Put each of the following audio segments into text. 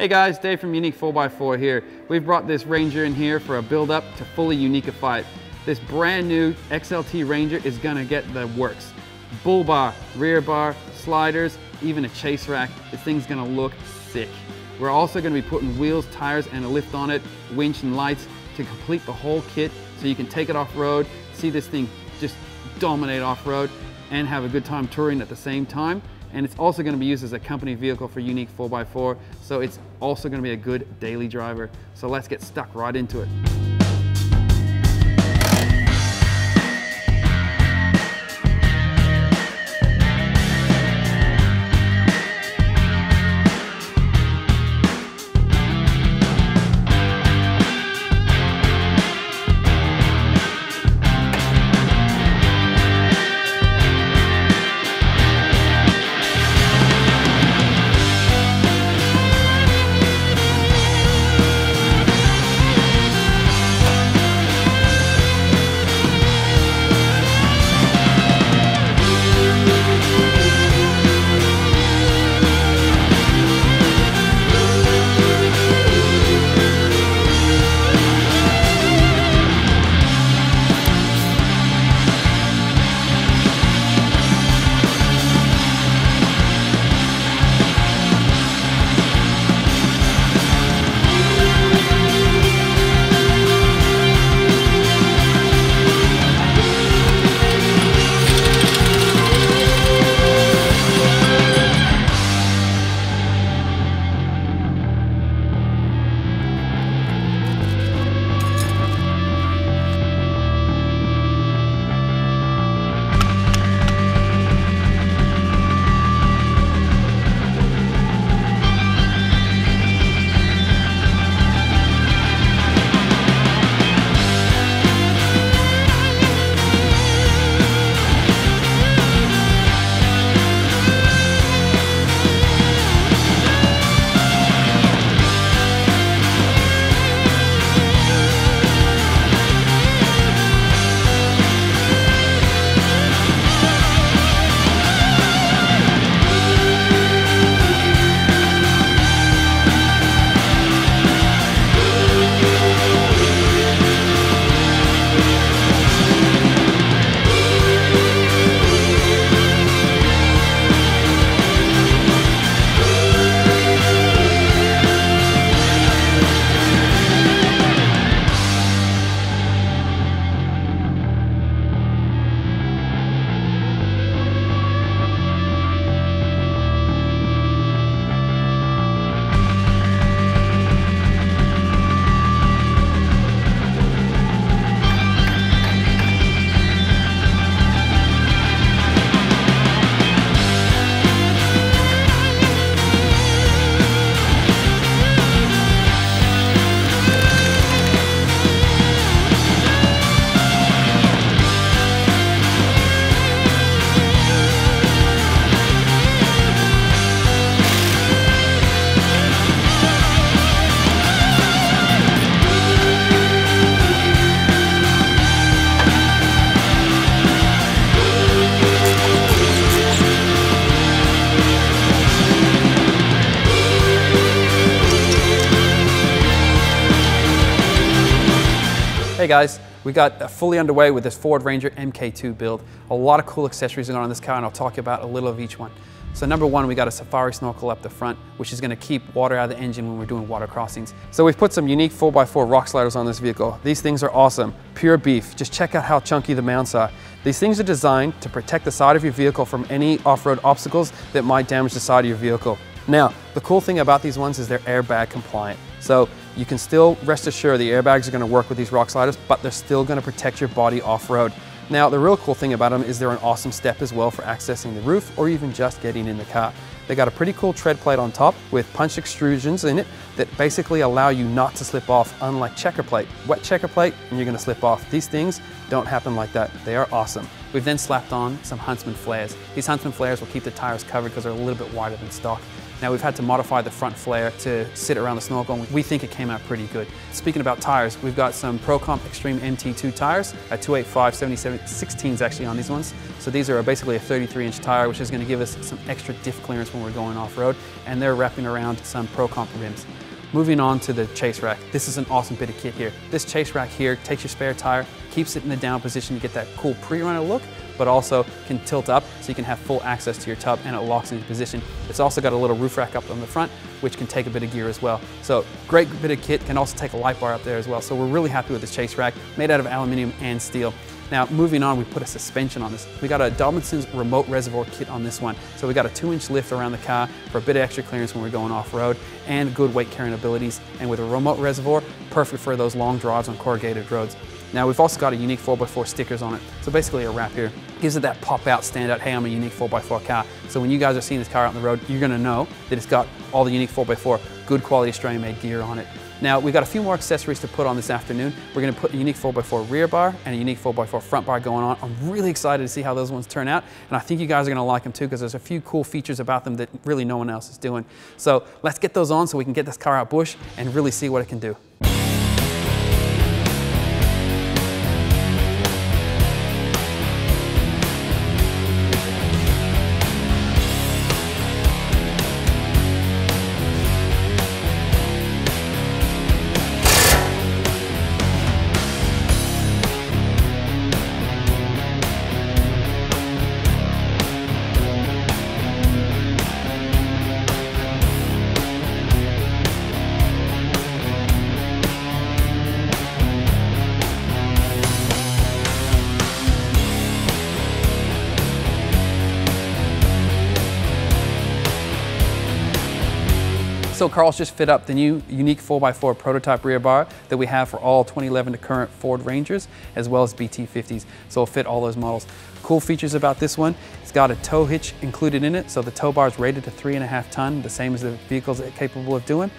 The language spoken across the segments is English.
Hey guys, Dave from UNEEK 4x4 here. We've brought this Ranger in here for a build up to fully uniquify it. This brand new XLT Ranger is gonna get the works. Bull bar, rear bar, sliders, even a chase rack. This thing's gonna look sick. We're also gonna be putting wheels, tires, and a lift on it, winch and lights to complete the whole kit so you can take it off-road, see this thing just dominate off-road, and have a good time touring at the same time. And it's also going to be used as a company vehicle for UNEEK 4x4, so it's also going to be a good daily driver. So let's get stuck right into it. Hey guys, we got fully underway with this Ford Ranger MK2 build. A lot of cool accessories going on this car, and I'll talk about a little of each one. So number one, we got a safari snorkel up the front, which is going to keep water out of the engine when we're doing water crossings. So we've put some UNEEK 4x4 rock sliders on this vehicle. These things are awesome, pure beef. Just check out how chunky the mounts are. These things are designed to protect the side of your vehicle from any off-road obstacles that might damage the side of your vehicle. Now, the cool thing about these ones is they're airbag compliant. So you can still rest assured the airbags are going to work with these rock sliders, but they're still going to protect your body off-road. Now, the real cool thing about them is they're an awesome step as well for accessing the roof or even just getting in the car. They got a pretty cool tread plate on top with punch extrusions in it that basically allow you not to slip off, unlike checker plate. Wet checker plate and you're going to slip off. These things don't happen like that. They are awesome. We've then slapped on some Huntsman flares. These Huntsman flares will keep the tires covered because they're a little bit wider than stock. Now we've had to modify the front flare to sit around the snorkel, and we think it came out pretty good. Speaking about tires, we've got some ProComp Extreme MT2 tires at 285 77 16s actually on these ones. So these are basically a 33-inch tire, which is going to give us some extra diff clearance when we're going off-road, and they're wrapping around some ProComp rims. Moving on to the chase rack. This is an awesome bit of kit here. This chase rack here takes your spare tire, keeps it in the down position to get that cool pre-runner look, but also can tilt up so you can have full access to your tub and it locks into position. It's also got a little roof rack up on the front, which can take a bit of gear as well. So great bit of kit, can also take a light bar up there as well. So we're really happy with this chase rack, made out of aluminum and steel. Now moving on, we put a suspension on this. We got a Dobinson's remote reservoir kit on this one. So we got a 2-inch lift around the car for a bit of extra clearance when we're going off-road and good weight carrying abilities. And with a remote reservoir, perfect for those long drives on corrugated roads. Now we've also got a UNEEK 4x4 stickers on it. So basically a wrap here. Gives it that pop out, stand out, hey, I'm a UNEEK 4x4 car. So when you guys are seeing this car out on the road, you're gonna know that it's got all the UNEEK 4x4 good quality Australian made gear on it. Now we've got a few more accessories to put on this afternoon. We're gonna put a UNEEK 4x4 rear bar and a UNEEK 4x4 front bar going on. I'm really excited to see how those ones turn out. And I think you guys are gonna like them too, because there's a few cool features about them that really no one else is doing. So let's get those on so we can get this car out bush and really see what it can do. So Carl's just fit up the new UNEEK 4x4 prototype rear bar that we have for all 2011 to current Ford Rangers, as well as BT50s. So it'll fit all those models. Cool features about this one, it's got a tow hitch included in it, so the tow bar is rated to 3.5 ton, the same as the vehicles it's capable of doing.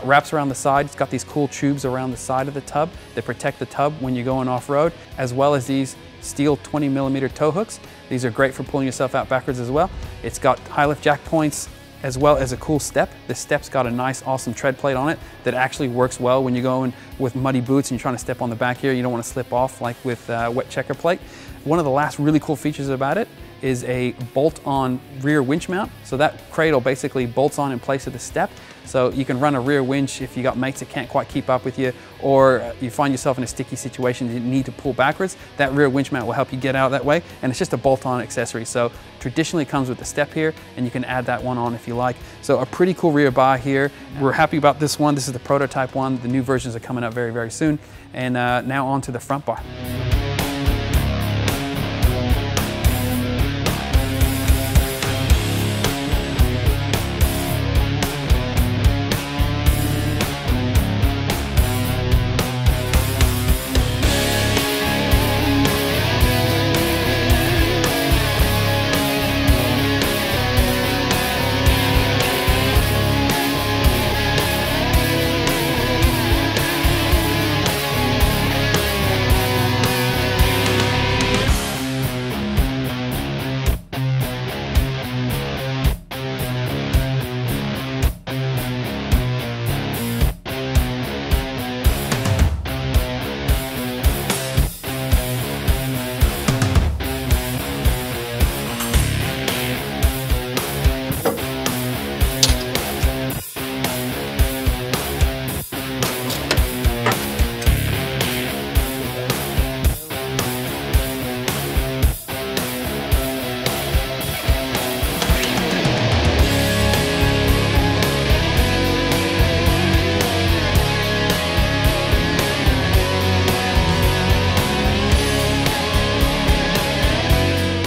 Wraps around the side, it's got these cool tubes around the side of the tub that protect the tub when you're going off-road, as well as these steel 20mm tow hooks. These are great for pulling yourself out backwards as well. It's got high lift jack points, as well as a cool step. The step's got a nice, awesome tread plate on it that actually works well when you're going with muddy boots and you're trying to step on the back here. You don't want to slip off like with wet checker plate. One of the last really cool features about it is a bolt-on rear winch mount. So that cradle basically bolts on in place of the step. So you can run a rear winch if you got mates that can't quite keep up with you, or you find yourself in a sticky situation you need to pull backwards. That rear winch mount will help you get out that way, and it's just a bolt-on accessory. So traditionally it comes with the step here, and you can add that one on if you like. So a pretty cool rear bar here. We're happy about this one. This is the prototype one. The new versions are coming up very, very soon. And now on to the front bar.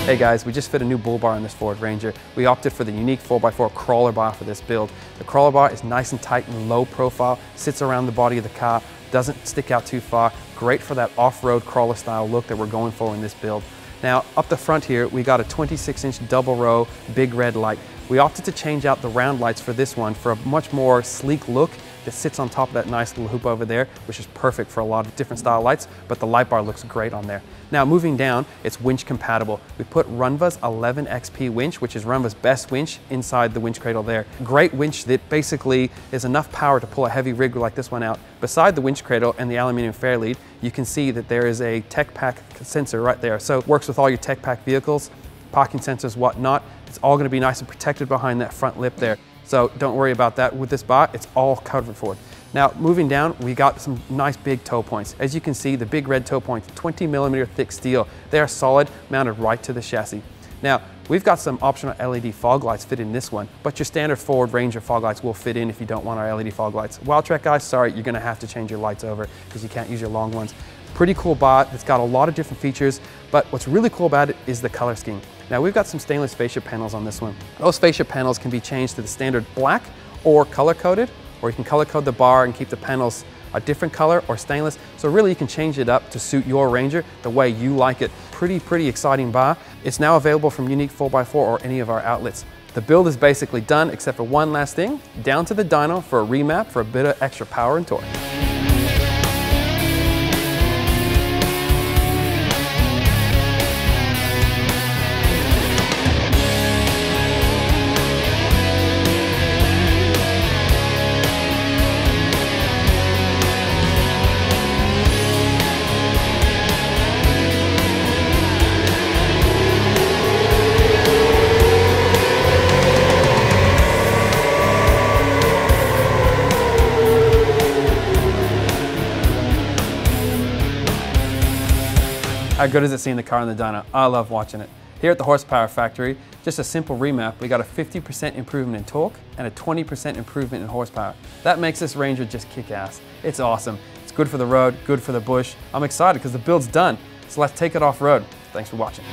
Hey guys, we just fit a new bull bar in this Ford Ranger. We opted for the UNEEK 4x4 crawler bar for this build. The crawler bar is nice and tight and low profile, sits around the body of the car, doesn't stick out too far. Great for that off-road crawler style look that we're going for in this build. Now up the front here, we got a 26-inch double row big red light. We opted to change out the round lights for this one for a much more sleek look that sits on top of that nice little hoop over there, which is perfect for a lot of different style lights, but the light bar looks great on there. Now moving down, it's winch compatible. We put Runva's 11XP winch, which is Runva's best winch, inside the winch cradle there. Great winch that basically is enough power to pull a heavy rig like this one out. Beside the winch cradle and the aluminum fairlead, you can see that there is a Tech Pack sensor right there. So it works with all your Tech Pack vehicles, parking sensors, whatnot. It's all gonna be nice and protected behind that front lip there. So don't worry about that with this bar, it's all covered for it. Now moving down, we got some nice big toe points. As you can see, the big red toe points, 20mm thick steel. They are solid, mounted right to the chassis. Now, we've got some optional LED fog lights fit in this one, but your standard Ford Ranger fog lights will fit in if you don't want our LED fog lights. Wildtrak guys, sorry, you're gonna have to change your lights over because you can't use your long ones. Pretty cool bar, it's got a lot of different features, but what's really cool about it is the color scheme. Now we've got some stainless fascia panels on this one. Those fascia panels can be changed to the standard black or color coded, or you can color code the bar and keep the panels a different color or stainless. So really you can change it up to suit your Ranger the way you like it. Pretty exciting bar. It's now available from UNEEK 4x4 or any of our outlets. The build is basically done except for one last thing, down to the dyno for a remap for a bit of extra power and torque. How good is it seeing the car in the dyno? I love watching it. Here at the Horsepower Factory, just a simple remap, we got a 50% improvement in torque and a 20% improvement in horsepower. That makes this Ranger just kick ass. It's awesome. It's good for the road, good for the bush. I'm excited because the build's done. So let's take it off road. Thanks for watching.